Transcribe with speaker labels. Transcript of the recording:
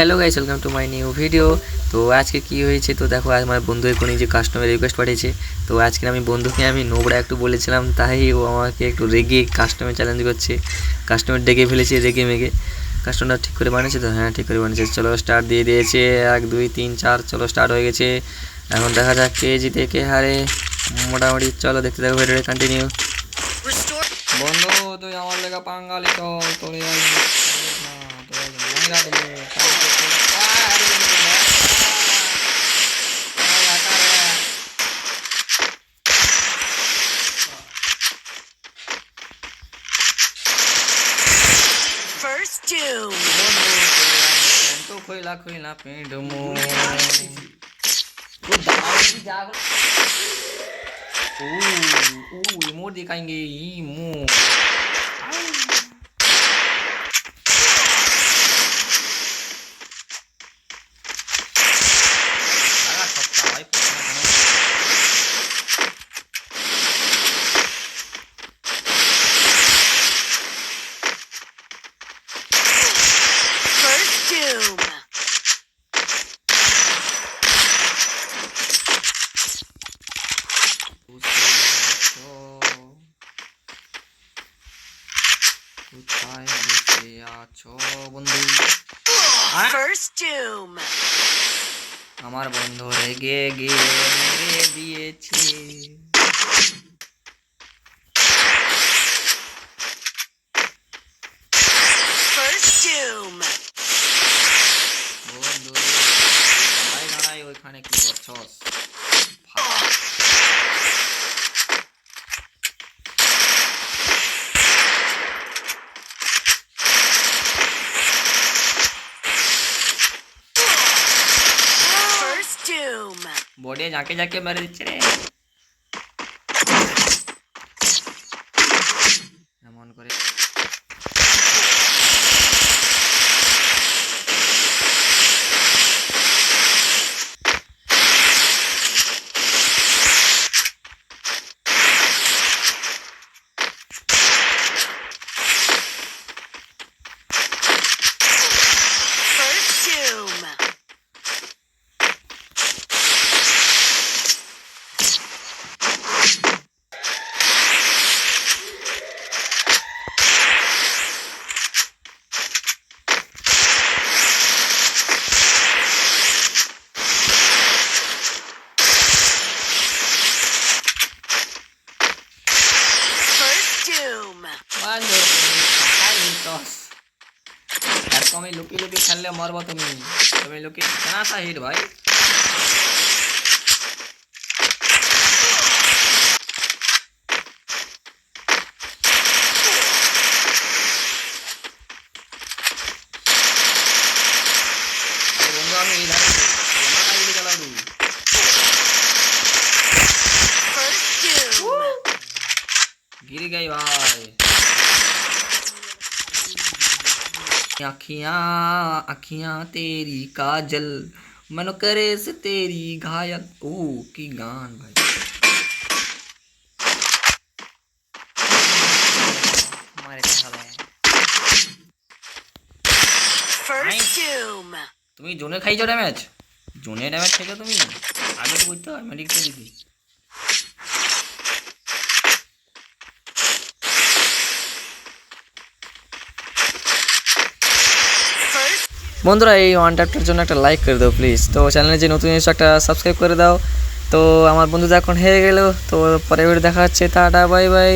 Speaker 1: Hello guys, welcome to my new video. তো আজকে কি হয়েছে তো দেখো, আজ আমার বন্ধু এখনই যে কাস্টমার রিকোয়েস্ট পাঠিয়েছে। তো আজকে আমি বন্ধুকে নোবরা একটু বলেছিলাম, তাই ও আমাকে একটু রেগে কাস্টমার চ্যালেঞ্জ করছে। কাস্টমার ডেকে ফেলেছে রেগে মেগে। কাস্টমার ঠিক করে বানিয়েছে তো? হ্যাঁ, ঠিক করে বানিয়েছে। চলো স্টার্ট দিয়ে দিয়েছে, 1 2 3 4। চলো স্টার্ট হয়ে গেছে। এখন দেখা যাক কে জিতে কে হারে। মোটামুটি চলো দেখতে থাকো, ভিডিওটা কন্টিনিউ। বন্ধু, তুই আমার লেগা পাঙ্গালি চল, তোরে
Speaker 2: First doom.
Speaker 1: तो खोइला खोइला पेंड मो इमोट दिखाएंगे इमो।
Speaker 2: First doom.
Speaker 1: কোথায় বসে আছো বন্ধু?
Speaker 2: First doom.
Speaker 1: আমার বন্ধু রেগে গিয়ে মেরে দিয়েছে।
Speaker 2: First doom.
Speaker 1: বন্ধু দাঁড়াই দাঁড়াই ওইখানে কি করছস?
Speaker 2: First doom.
Speaker 1: বডি যাকে যাকে মেরে দিচ্ছে রে এমন করে।
Speaker 2: First doom. First doom.
Speaker 1: বন্ধু টাকাই নিতস। এরকম আমি লুকিয়ে লুকিয়ে খেললে মরবো তুমি। তুমি লুকিয়ে কেনা সা হিট ভাই। আরে বন্ধু আমি এই ধারে কেনা হিট চালাও তুই।
Speaker 2: First doom.
Speaker 1: गिर गई भाई। अखियां अखियां तेरी काजल, मन करे से तेरी घायल। ओ की गान भाई। हमारे साले
Speaker 2: First doom.
Speaker 1: তুমি জোনে খাইছো ড্যামেজ? জোনে ড্যামেজ খাইছো তুমি? আগে তো বুঝতে হয় মেডিক তো দিদি। বন্ধুরা এই ওয়ান ট্যাপটার জন্য একটা লাইক করে দাও প্লিজ। তো চ্যানেলে যে নতুন এসে একটা সাবস্ক্রাইব করে দাও। তো আমার বন্ধুটা এখন হেরে গেল। তো পরে দেখা হচ্ছে, টাটা বাই বাই।